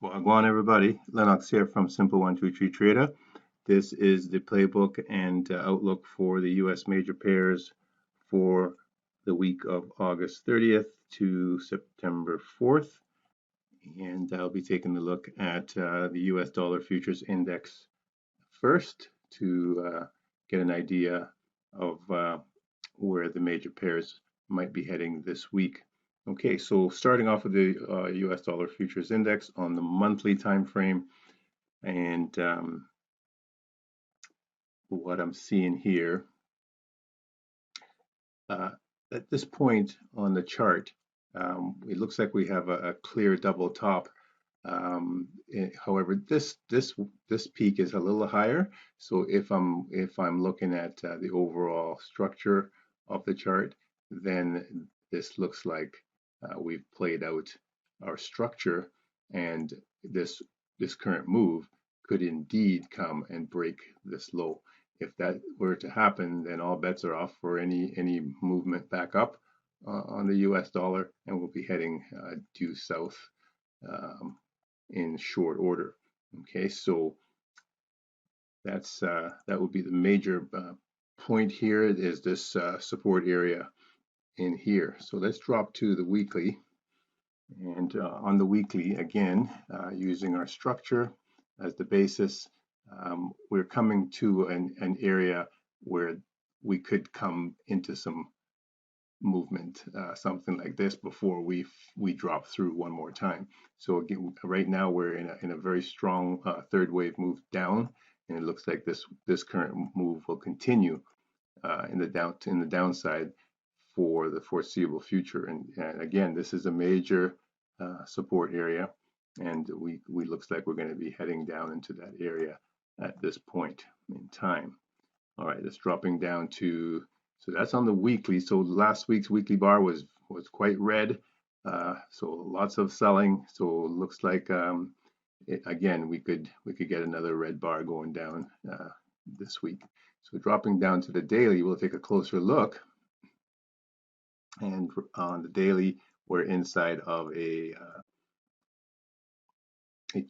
Wagwan everybody, Lennox here from Simple 123 Trader. This is the playbook and outlook for the US major pairs for the week of August 30th to September 4th. And I'll be taking a look at the US dollar futures index first to get an idea of where the major pairs might be heading this week. Okay, so starting off with the US dollar futures index on the monthly time frame, and what I'm seeing here uh, at this point on the chart, it looks like we have a clear double top. However, this peak is a little higher. So if I'm looking at the overall structure of the chart, then this looks like we've played out our structure, and this current move could indeed come and break this low. If that were to happen, then all bets are off for any movement back up on the U.S. dollar, and we'll be heading due south um, in short order. Okay, so that would be the major point here is this support area in here. So let's drop to the weekly, and on the weekly again, using our structure as the basis, we're coming to an area where we could come into some movement, something like this, before we drop through one more time. So again, right now we're in a very strong third wave move down, and it looks like this current move will continue in the downside for the foreseeable future. And again, this is a major support area, and we looks like we're going to be heading down into that area at this point in time. All right, it's dropping down to, so that's on the weekly. So last week's weekly bar was quite red, so lots of selling. So it looks like again we could get another red bar going down this week. So dropping down to the daily, we'll take a closer look, and on the daily, we're inside of a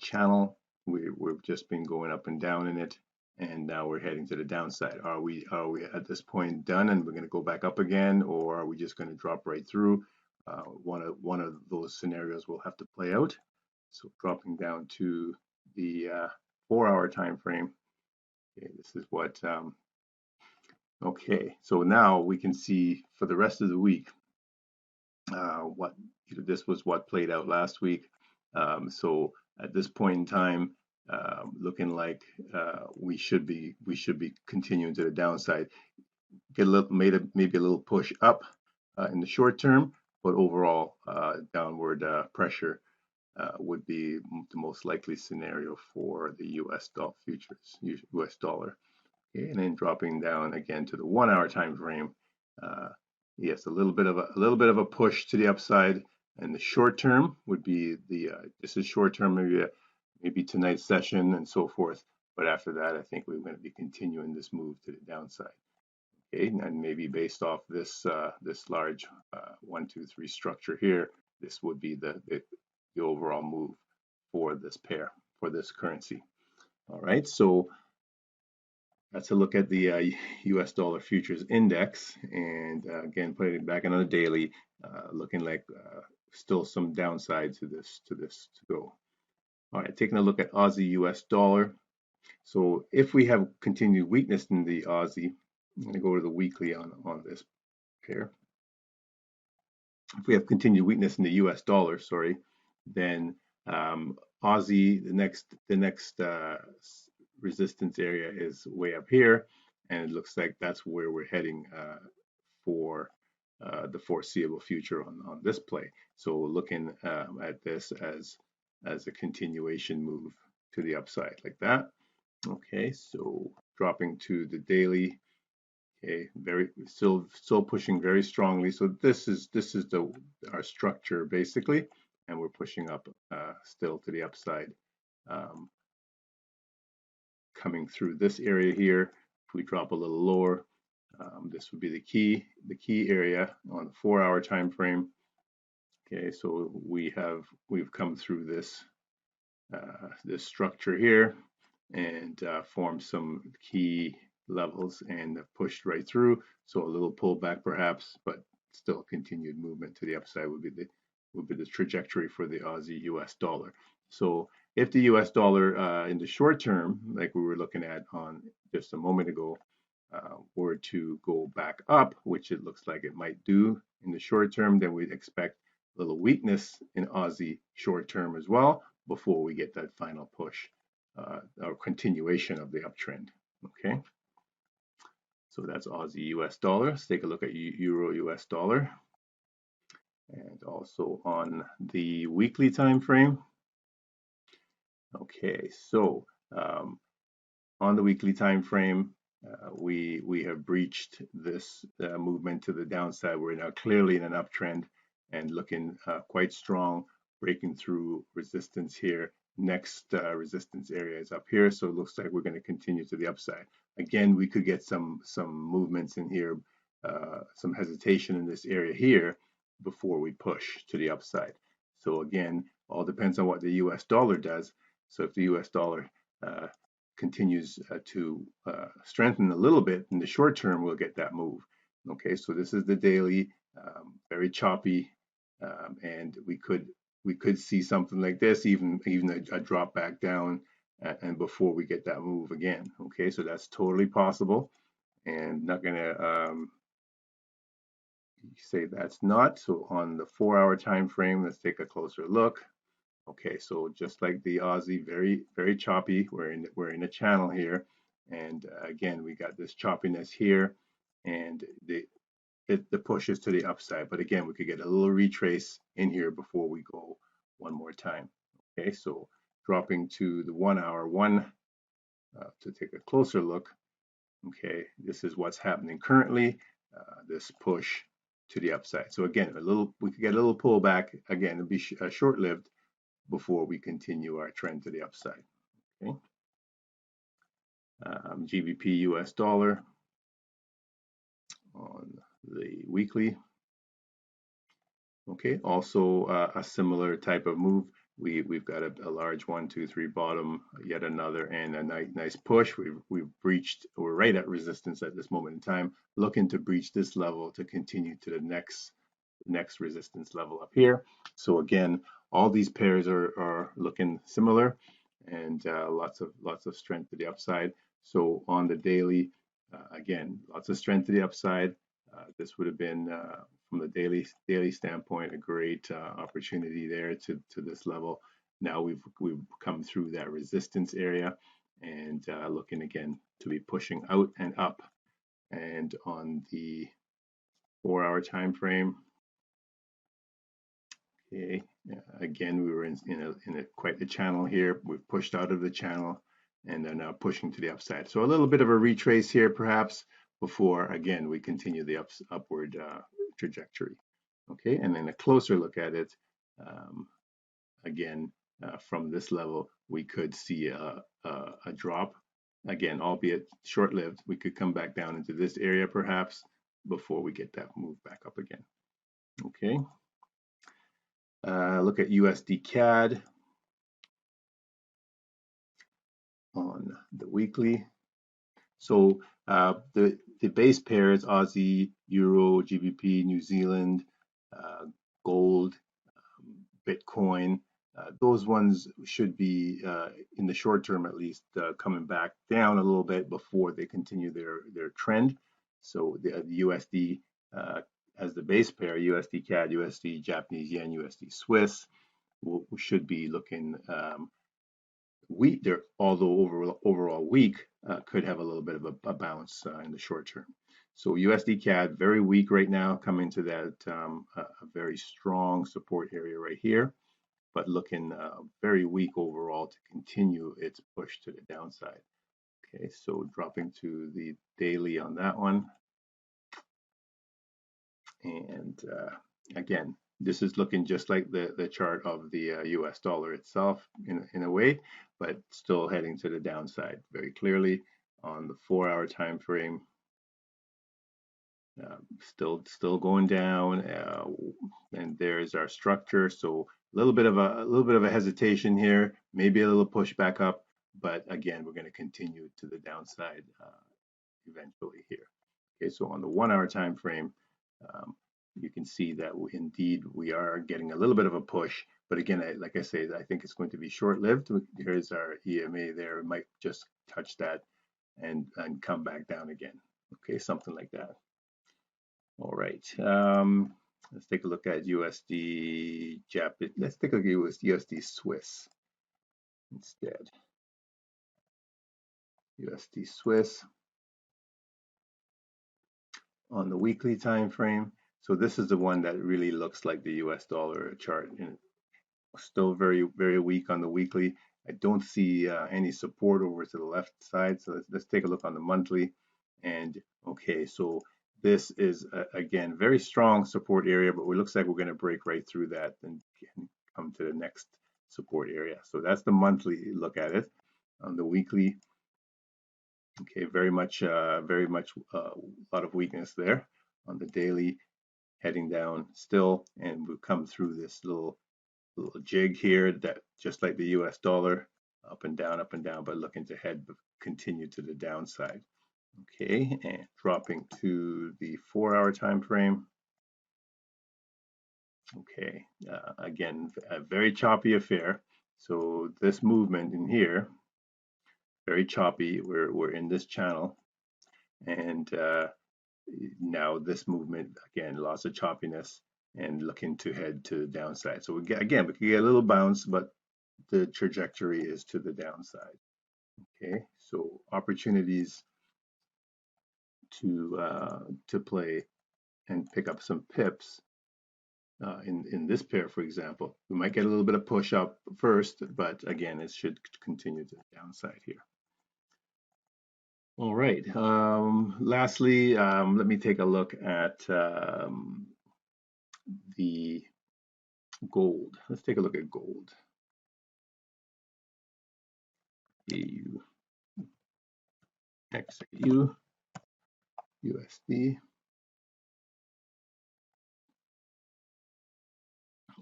channel. We've just been going up and down in it, and now we're heading to the downside. Are we at this point done and we're going to go back up again, or are we just going to drop right through? One of those scenarios will have to play out. So dropping down to the 4-hour time frame. Okay, this is what. Okay, so now we can see for the rest of the week what this was what played out last week. So at this point in time, looking like we should be continuing to the downside. Get a little maybe a little push up in the short term, but overall downward pressure would be the most likely scenario for the U.S. dollar futures, U.S. dollar. Okay, and then dropping down again to the 1-hour time frame. Yes, a little bit of a push to the upside. And the short term would be this is short term, maybe tonight's session and so forth. But after that, I think we're going to be continuing this move to the downside. Okay, and maybe based off this this large 1, 2, 3 structure here, this would be the overall move for this pair, for this currency. All right, so that's a look at the U.S. dollar futures index, and again, putting it back on the daily, looking like still some downside to this to go. All right, taking a look at Aussie U.S. dollar. So if we have continued weakness in the Aussie, I'm going to go to the weekly on this pair. If we have continued weakness in the U.S. dollar, sorry, then Aussie, the next resistance area is way up here, and it looks like that's where we're heading for the foreseeable future on this play. So looking at this as a continuation move to the upside like that. Okay, so dropping to the daily. Okay, still pushing very strongly. So this is our structure basically, and we're pushing up still to the upside. Coming through this area here, if we drop a little lower, this would be the key area on the 4-hour time frame. Okay, so we've come through this this structure here and formed some key levels and pushed right through. So a little pullback perhaps, but still continued movement to the upside would be the trajectory for the Aussie US dollar. So if the US dollar in the short term, like we were looking at on just a moment ago, were to go back up, which it looks like it might do in the short term, then we'd expect a little weakness in Aussie short term as well before we get that final push or continuation of the uptrend. Okay, so that's Aussie US dollar. Let's take a look at Euro US dollar, and also on the weekly time frame. Okay, so on the weekly time frame, we have breached this movement to the downside. We're now clearly in an uptrend and looking quite strong, breaking through resistance here. Next resistance area is up here, so it looks like we're going to continue to the upside. Again, we could get some movements in here, some hesitation in this area here before we push to the upside. So again, all depends on what the US dollar does. So if the US dollar continues to strengthen a little bit in the short term, we'll get that move. Okay, so this is the daily, very choppy, and we could see something like this, even a drop back down, and before we get that move again. Okay, so that's totally possible, and not gonna say that's not. So on the 4-hour time frame, let's take a closer look. Okay, so just like the Aussie, very choppy. We're in a channel here, and again we got this choppiness here, and the push is to the upside. But again, we could get a little retrace in here before we go one more time. Okay, so dropping to the 1-hour to take a closer look. Okay, this is what's happening currently. This push to the upside. So again, we could get a little pullback. Again, it'll be short-lived before we continue our trend to the upside. Okay. GBP US dollar on the weekly. Okay, also a similar type of move. We've got a large 1, 2, 3 bottom, yet another, and a nice push. We've breached, we're right at resistance at this moment in time, looking to breach this level to continue to the next resistance level up here. So again, all these pairs are looking similar, and lots of strength to the upside. So on the daily, again, lots of strength to the upside. This would have been from the daily standpoint a great opportunity there to this level. Now we've come through that resistance area, and looking again to be pushing out and up. And on the 4-hour time frame, okay, again, we were in quite the channel here. We've pushed out of the channel and are now pushing to the upside. So a little bit of a retrace here, perhaps, before again we continue the upward trajectory. Okay, and then a closer look at it. Again, from this level, we could see a drop. Again, albeit short-lived, we could come back down into this area perhaps before we get that move back up again. Okay. Look at USD CAD on the weekly. So the base pairs, Aussie, Euro, GBP, New Zealand, gold, Bitcoin, those ones should be in the short term at least coming back down a little bit before they continue their trend. So the USD as the base pair, USD CAD, USD Japanese yen, USD Swiss, should be looking weak. They're, although overall weak, could have a little bit of a bounce in the short term. So USD CAD very weak right now, coming to that a very strong support area right here, but looking very weak overall to continue its push to the downside. Okay, so dropping to the daily on that one. And again, this is looking just like the chart of the US dollar itself in a way, but still heading to the downside very clearly on the 4-hour time frame. Still going down, and there's our structure. So little bit of a hesitation here, maybe a little push back up, but again, we're going to continue to the downside eventually here. Okay, so on the 1 hour time frame, you can see that indeed we are getting a little bit of a push, but again, like I say, I think it's going to be short-lived. Here's our EMA there. It might just touch that and come back down again. Okay, something like that. All right. Let's take a look at USD Japanese. Let's take a look at USD Swiss instead. USD Swiss on the weekly time frame. So this is the one that really looks like the US dollar chart. And still very, very weak on the weekly. I don't see any support over to the left side. So let's take a look on the monthly. And okay, so this is again very strong support area, but it looks like we're going to break right through that and come to the next support area. So that's the monthly look at it. On the weekly, okay, very much a lot of weakness there. On the daily, heading down still, and we've come through this little jig here that just like the US dollar, up and down, but looking to head continue to the downside. Okay, and dropping to the 4 hour time frame. Okay, again, a very choppy affair. So this movement in here, very choppy. We're in this channel, and now this movement again, lots of choppiness and looking to head to the downside. So we could get a little bounce, but the trajectory is to the downside. Okay, so opportunities to play and pick up some pips in this pair, for example. We might get a little bit of push up first, but again, it should continue to the downside here. All right. Lastly, let me take a look at the gold. Let's take a look at gold. EU, XAU, USD,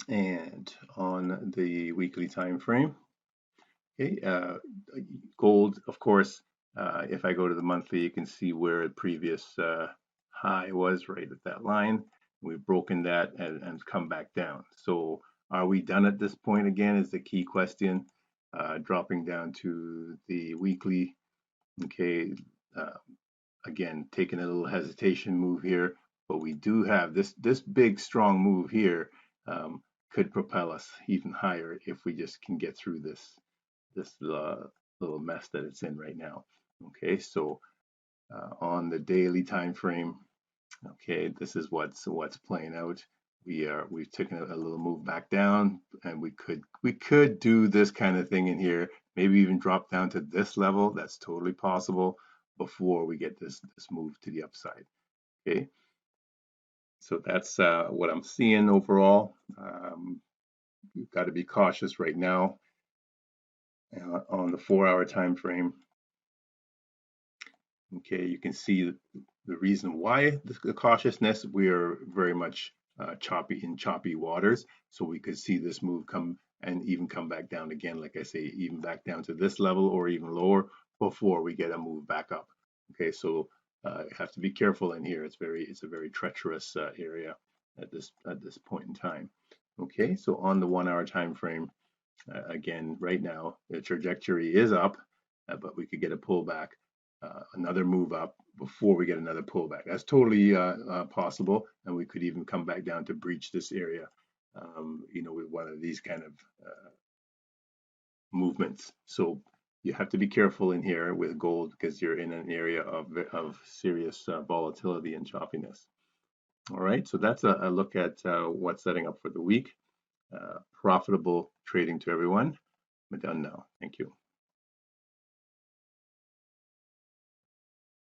and on the weekly time frame. Okay, gold, of course. If I go to the monthly, you can see where the previous high was, right at that line. We've broken that and come back down. So are we done at this point again is the key question. Dropping down to the weekly. Okay, again, taking a little hesitation move here, but we do have this big strong move here could propel us even higher if we just can get through this little mess that it's in right now. Okay, so on the daily time frame, okay, this is what's playing out. We've taken a little move back down, and we could do this kind of thing in here, maybe even drop down to this level. That's totally possible before we get this move to the upside. Okay, so that's what I'm seeing overall. You've got to be cautious right now on the 4 hour time frame. Okay, you can see the reason why the cautiousness. We are very much choppy waters, so we could see this move come and even come back down again, like I say, even back down to this level or even lower before we get a move back up. Okay, so you have to be careful in here. It's a very treacherous area at this point in time. Okay, so on the 1 hour time frame, again, right now the trajectory is up, but we could get a pullback. Another move up before we get another pullback. That's totally possible, and we could even come back down to breach this area, with one of these kind of movements. So you have to be careful in here with gold because you're in an area of serious volatility and choppiness. All right, so that's a look at what's setting up for the week. Profitable trading to everyone. I'm done now. Thank you.